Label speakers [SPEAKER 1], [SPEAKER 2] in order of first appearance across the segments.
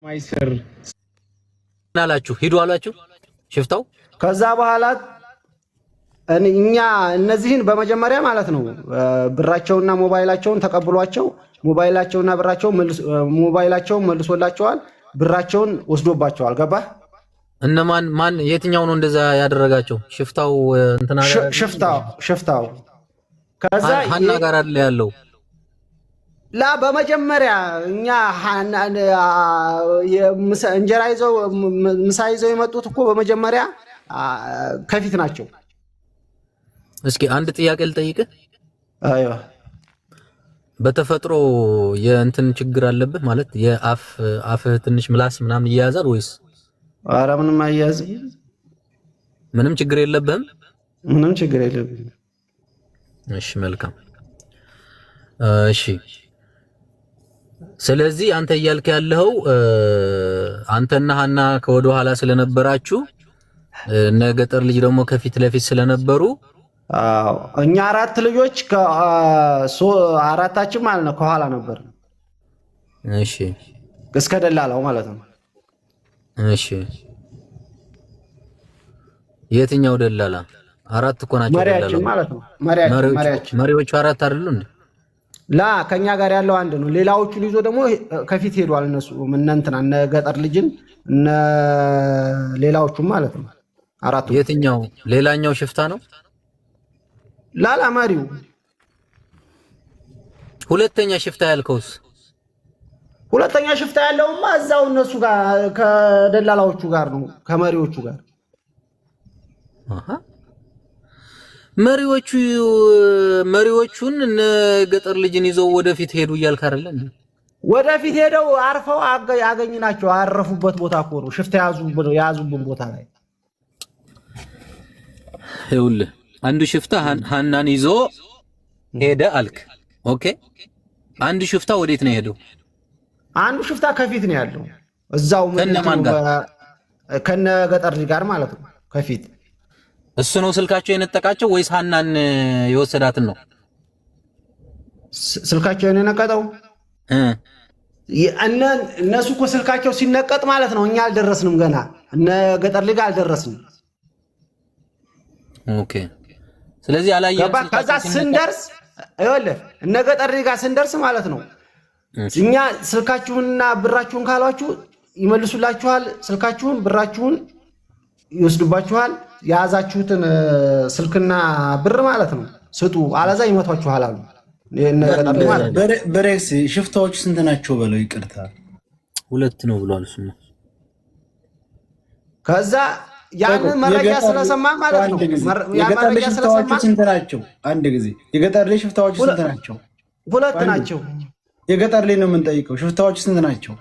[SPEAKER 1] ማይሰር
[SPEAKER 2] ናላችሁ ሂዱ አላችሁ ሽፍታው።
[SPEAKER 1] ከዛ በኋላ እኛ እነዚህን በመጀመሪያ ማለት ነው ብራቸውና ሞባይላቸውን ተቀብሏቸው ሞባይላቸውና ሞባይላቸውን መልሶላቸዋል፣ ብራቸውን ወስዶባቸዋል። ገባ?
[SPEAKER 2] እነማን ማን የትኛው ነው እንደዛ ያደረጋቸው? ሽፍታው እንትና
[SPEAKER 1] ሽፍታው ከዛ
[SPEAKER 2] ሀና ጋር አይደል ያለው?
[SPEAKER 1] ላ በመጀመሪያ እኛ እንጀራ ይዘው ምሳ ይዘው የመጡት እኮ በመጀመሪያ ከፊት ናቸው።
[SPEAKER 2] እስኪ አንድ ጥያቄ ልጠይቅህ።
[SPEAKER 1] አይዋ
[SPEAKER 2] በተፈጥሮ የእንትን ችግር አለብህ ማለት የአፍህ ትንሽ ምላስ ምናምን ይያዛል ወይስ?
[SPEAKER 1] ኧረ ምንም አያያዝም።
[SPEAKER 2] ምንም ችግር የለብህም?
[SPEAKER 1] ምንም ችግር የለብህም።
[SPEAKER 2] እሺ መልካም። እሺ ስለዚህ አንተ እያልክ ያለው አንተና ሀና ከወደ ኋላ ስለነበራችሁ እነ ገጠር ልጅ ደግሞ ከፊት ለፊት ስለነበሩ
[SPEAKER 1] እኛ አራት ልጆች አራታችን ማለት ነው ከኋላ ነበር።
[SPEAKER 2] እሺ
[SPEAKER 1] እስከ ደላላው ማለት ነው።
[SPEAKER 2] እሺ የትኛው ደላላ? አራት እኮ ናቸው
[SPEAKER 1] መሪያችን ማለት ነው።
[SPEAKER 2] መሪዎቹ አራት አይደሉ እንዴ?
[SPEAKER 1] ላ ከኛ ጋር ያለው አንድ ነው። ሌላዎቹን ይዞ ደግሞ ከፊት ሄዷል። እነሱ እነ ገጠር ልጅን እነ ሌላዎቹም ማለት ነው አራቱ።
[SPEAKER 2] የትኛው ሌላኛው ሽፍታ ነው?
[SPEAKER 1] ላላ መሪው።
[SPEAKER 2] ሁለተኛ ሽፍታ ያልከውስ?
[SPEAKER 1] ሁለተኛ ሽፍታ ያለውማ እዛው እነሱ ጋር ከደላላዎቹ ጋር ነው ከመሪዎቹ ጋር። መሪዎቹን እነ ገጠር ልጅን ይዘው ወደፊት ሄዱ እያልክ አይደል እንዴ? ወደፊት ሄደው አርፈው ያገኝናቸው አረፉበት ቦታ እኮ ነው ሽፍታ ያዙብን ቦታ ላይ።
[SPEAKER 2] ይኸውልህ አንዱ ሽፍታ ሀናን ይዞ ሄደ አልክ። ኦኬ አንዱ ሽፍታ ወዴት ነው ሄደው?
[SPEAKER 1] አንዱ ሽፍታ ከፊት ነው ያለው እዛው ከነ ገጠር ልጅ ጋር ማለት ነው ከፊት።
[SPEAKER 2] እሱ ነው ስልካቸው የነጠቃቸው ወይስ ሀናን የወሰዳትን ነው?
[SPEAKER 1] ስልካቸውን የነቀጠው እነሱ እኮ ስልካቸው ሲነቀጥ ማለት ነው እኛ አልደረስንም ገና እነ ገጠር ልጅ አልደረስንም።
[SPEAKER 2] ኦኬ ስለዚህ አላየም።
[SPEAKER 1] ከዛ ስንደርስ ይኸውልህ እነ ገጠር ልጅ ጋር ስንደርስ ማለት ነው እኛ ስልካችሁንና ብራችሁን ካሏችሁ ይመልሱላችኋል፣ ስልካችሁን ብራችሁን ይወስዱባችኋል፣ የያዛችሁትን ስልክና ብር ማለት ነው ስጡ፣ አለዛ ይመቷችኋል አሉ።
[SPEAKER 3] በሬክስ ሽፍታዎቹ ስንት ናቸው በለው? ይቅርታ
[SPEAKER 2] ሁለት ነው ብሏል እሱ።
[SPEAKER 1] ከዛ ያንን መረጃ ስለሰማ ማለት ነው
[SPEAKER 3] የገጠር ሽፍታዎቹ ስንት ናቸው? አንድ ጊዜ የገጠር ሽፍታዎቹ ስንት ናቸው?
[SPEAKER 1] ሁለት ናቸው።
[SPEAKER 3] የገጠር ላይ ነው የምንጠይቀው። ሽፍታዎቹ ስንት ናቸው?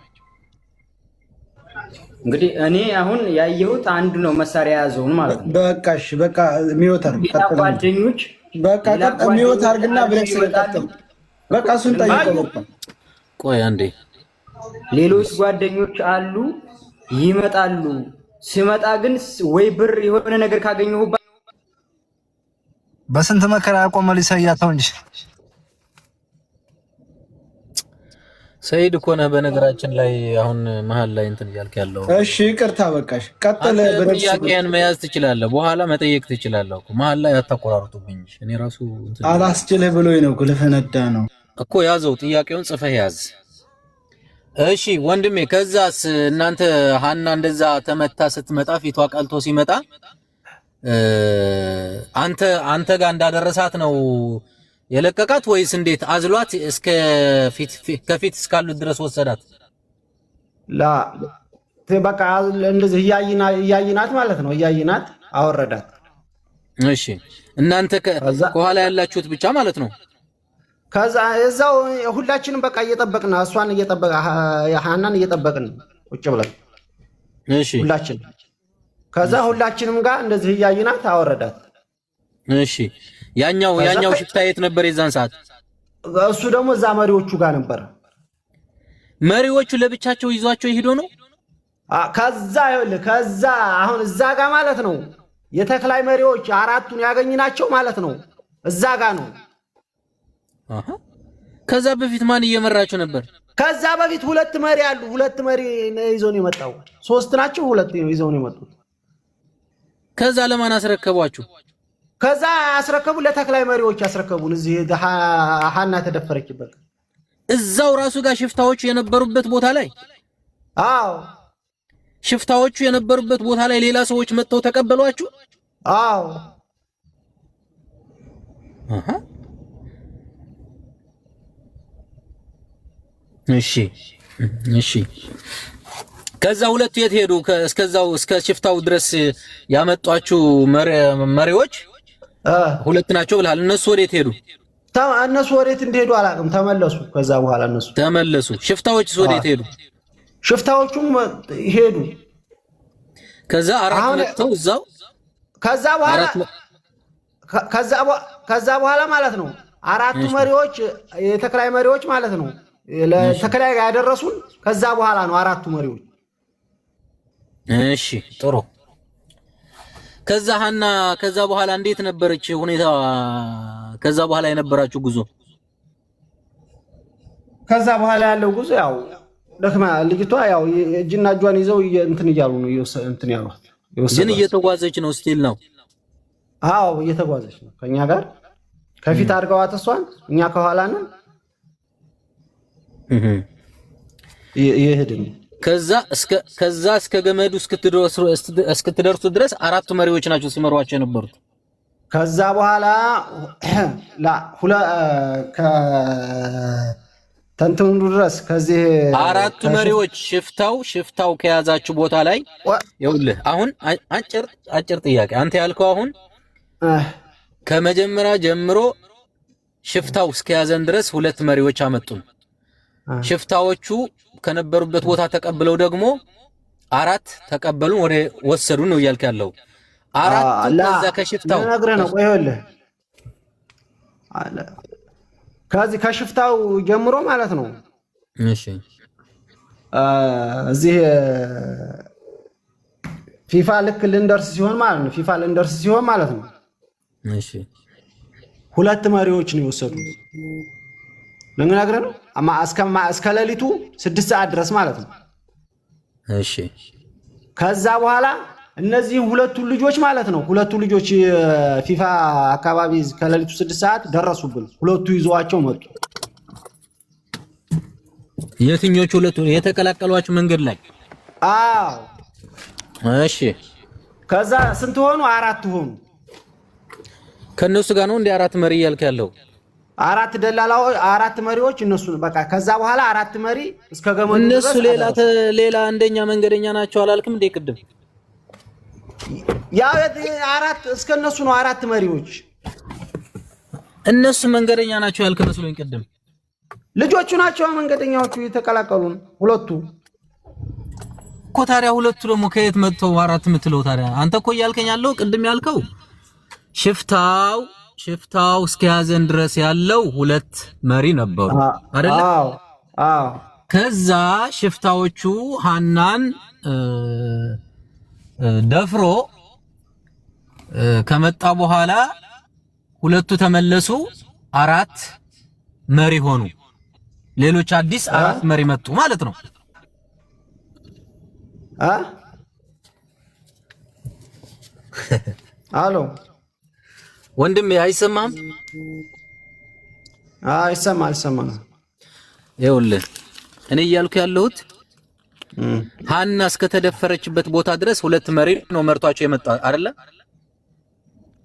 [SPEAKER 4] እንግዲህ እኔ አሁን ያየሁት አንዱ ነው መሳሪያ የያዘውን ማለት ነው።
[SPEAKER 3] በቃሽ በቃ ሚውት አርግ።
[SPEAKER 4] ጓደኞች
[SPEAKER 3] በቃ ሚውት አርግና ብሬክስ ይቀጥል። በቃ እሱን ጠይቀው። በቃ
[SPEAKER 2] ቆይ አንዴ
[SPEAKER 4] ሌሎች ጓደኞች አሉ ይመጣሉ። ሲመጣ ግን ወይ ብር የሆነ ነገር ካገኘሁ
[SPEAKER 5] በስንት መከራ ያቆመ ሊሰያተው እንጂ
[SPEAKER 2] ሰይድ እኮ ነህ በነገራችን ላይ አሁን መሀል ላይ እንትን እያልክ ያለው።
[SPEAKER 3] እሺ ይቅርታ በቃሽ። ቀጥል።
[SPEAKER 2] ጥያቄን መያዝ ትችላለህ፣ በኋላ መጠየቅ ትችላለህ እኮ መሀል ላይ አታቆራርጡብኝ። እኔ ራሱ
[SPEAKER 3] አላስችልህ ብሎኝ ነው እኮ ልፈነዳ ነው
[SPEAKER 2] እኮ። ያዘው ጥያቄውን ጽፈህ ያዝ። እሺ ወንድሜ፣ ከዛስ እናንተ ሀና እንደዛ ተመታ ስትመጣ ፊቷ ቀልቶ ሲመጣ አንተ ጋር እንዳደረሳት ነው የለቀቃት ወይስ እንዴት? አዝሏት እስከ ከፊት እስካሉት ድረስ ወሰዳት?
[SPEAKER 1] ላ በቃ እንደዚህ እያይናት ማለት ነው እያይናት አወረዳት።
[SPEAKER 2] እሺ እናንተ ከኋላ ያላችሁት ብቻ ማለት ነው?
[SPEAKER 1] ከዛ እዛው ሁላችንም በቃ እየጠበቅን እሷን ሀናን እየጠበቅን ቁጭ ብለን
[SPEAKER 2] እሺ
[SPEAKER 1] ሁላችን። ከዛ ሁላችንም ጋር እንደዚህ እያይናት አወረዳት።
[SPEAKER 2] እሺ ያኛው ሽፍታ የት ነበር የዛን ሰዓት?
[SPEAKER 1] እሱ ደግሞ እዛ መሪዎቹ ጋር ነበር።
[SPEAKER 2] መሪዎቹ ለብቻቸው ይዟቸው ይሄዶ ነው።
[SPEAKER 1] ከዛ አሁን እዛ ጋር ማለት ነው የተክላይ መሪዎች አራቱን ያገኝናቸው ማለት ነው እዛ ጋር ነው።
[SPEAKER 2] ከዛ በፊት ማን እየመራቸው ነበር?
[SPEAKER 1] ከዛ በፊት ሁለት መሪ አሉ። ሁለት መሪ ይዘው ነው የመጣው። ሶስት ናቸው፣ ሁለት ይዘው ነው የመጡት።
[SPEAKER 2] ከዛ ለማን አስረከቧችሁ?
[SPEAKER 1] ከዛ አስረከቡ፣ ለተክላይ መሪዎች አስረከቡን። እዚህ ሀና ተደፈረችበት
[SPEAKER 2] እዛው ራሱ ጋር ሽፍታዎቹ የነበሩበት ቦታ ላይ።
[SPEAKER 1] አዎ
[SPEAKER 2] ሽፍታዎቹ የነበሩበት ቦታ ላይ ሌላ ሰዎች መጥተው ተቀበሏችሁ?
[SPEAKER 1] አዎ
[SPEAKER 2] እሺ። ከዛ ሁለቱ የት ሄዱ? እስከዛው እስከ ሽፍታው ድረስ ያመጧችሁ መሪዎች ሁለት ናቸው ብለሃል። እነሱ ወዴት ሄዱ?
[SPEAKER 1] እነሱ ወዴት እንደሄዱ አላውቅም። ተመለሱ። ከዛ በኋላ እነሱ
[SPEAKER 2] ተመለሱ። ሽፍታዎችስ ወዴት ሄዱ?
[SPEAKER 1] ሽፍታዎቹም ሄዱ።
[SPEAKER 2] ከዛ አራት መጥተው እዛው
[SPEAKER 1] ከዛ በኋላ ማለት ነው አራቱ መሪዎች የተክላይ መሪዎች ማለት ነው ለተክላይ ያደረሱን። ከዛ በኋላ ነው አራቱ መሪዎች።
[SPEAKER 2] እሺ ጥሩ። ከዛ ሀና ከዛ በኋላ እንዴት ነበረች ሁኔታ? ከዛ በኋላ የነበራችሁ ጉዞ?
[SPEAKER 1] ከዛ በኋላ ያለው ጉዞ ያው ደክማ ልጅቷ ያው እጅና እጇን ይዘው እንትን እያሉ ነው እንትን ያሏት።
[SPEAKER 2] ግን እየተጓዘች ነው ስቲል ነው?
[SPEAKER 1] አዎ እየተጓዘች ነው ከኛ ጋር። ከፊት አድርገዋት እሷን፣ እኛ ከኋላ ነን ይሄድን። ከዛ እስከ ገመዱ እስክትደርሱ ድረስ አራቱ መሪዎች ናቸው ሲመሯቸው የነበሩት። ከዛ በኋላ ተንትኑ ድረስ ከዚህ
[SPEAKER 2] አራቱ መሪዎች ሽፍታው ከያዛችሁ ቦታ ላይ ይኸውልህ፣ አሁን አጭር ጥያቄ። አንተ ያልከው አሁን ከመጀመሪያ ጀምሮ ሽፍታው እስከያዘን ድረስ ሁለት መሪዎች አመጡን። ሽፍታዎቹ ከነበሩበት ቦታ ተቀብለው ደግሞ አራት ተቀበሉን፣ ወደ ወሰዱን ነው እያልክ ያለው። አራት ከዛ ከሽፍታው
[SPEAKER 1] ነግረህ ነው። ይኸውልህ ከዚህ ከሽፍታው ጀምሮ ማለት ነው።
[SPEAKER 2] እሺ
[SPEAKER 1] እዚህ ፊፋ ልክ ልንደርስ ሲሆን ማለት ነው። ፊፋ ልንደርስ ሲሆን ማለት ነው።
[SPEAKER 2] እሺ
[SPEAKER 1] ሁለት መሪዎች ነው የወሰዱት። ለምንነግርህ ነው እስከ ሌሊቱ 6 ሰዓት ድረስ ማለት ነው።
[SPEAKER 2] እሺ
[SPEAKER 1] ከዛ በኋላ እነዚህ ሁለቱ ልጆች ማለት ነው ሁለቱ ልጆች ፊፋ አካባቢ ከሌሊቱ 6 ሰዓት ደረሱብን። ሁለቱ ይዘዋቸው መጡ።
[SPEAKER 2] የትኞቹ ሁለቱ? የተቀላቀሏችሁ መንገድ ላይ?
[SPEAKER 1] አዎ።
[SPEAKER 2] እሺ
[SPEAKER 1] ከዛ ስንት ሆኑ? አራት ሆኑ።
[SPEAKER 2] ከነሱ ጋር ነው እንደ አራት መሪ እያልክ ያለው?
[SPEAKER 1] አራት ደላላዎች፣ አራት መሪዎች እነሱ በቃ። ከዛ በኋላ አራት መሪ እስከ ገመዱ ድረስ።
[SPEAKER 2] እነሱ ሌላ አንደኛ መንገደኛ ናቸው አላልክም እንዴ ቅድም?
[SPEAKER 1] ያው አራት እስከ እነሱ ነው አራት መሪዎች።
[SPEAKER 2] እነሱ መንገደኛ ናቸው ያልክ መስሎኝ ቅድም።
[SPEAKER 1] ልጆቹ ናቸው መንገደኛዎቹ የተቀላቀሉን ሁለቱ
[SPEAKER 2] እኮ። ታዲያ ሁለቱ ደግሞ ከየት መጥተው አራት የምትለው ታዲያ? አንተ እኮ እያልከኝ ያለው ቅድም ያልከው ሽፍታው እስከያዘን ድረስ ያለው ሁለት መሪ ነበሩ አይደለ?
[SPEAKER 1] አዎ።
[SPEAKER 2] ከዛ ሽፍታዎቹ ሀናን ደፍሮ ከመጣ በኋላ ሁለቱ ተመለሱ፣ አራት መሪ ሆኑ። ሌሎች አዲስ አራት መሪ መጡ ማለት ነው።
[SPEAKER 1] አሎ
[SPEAKER 2] ወንድሜ አይሰማም?
[SPEAKER 1] ይሰማል።
[SPEAKER 2] ይኸውልህ እኔ እያልኩ ያለሁት ሀና እስከተደፈረችበት ቦታ ድረስ ሁለት መሪ ነው መርቷቸው የመጣ አይደለ?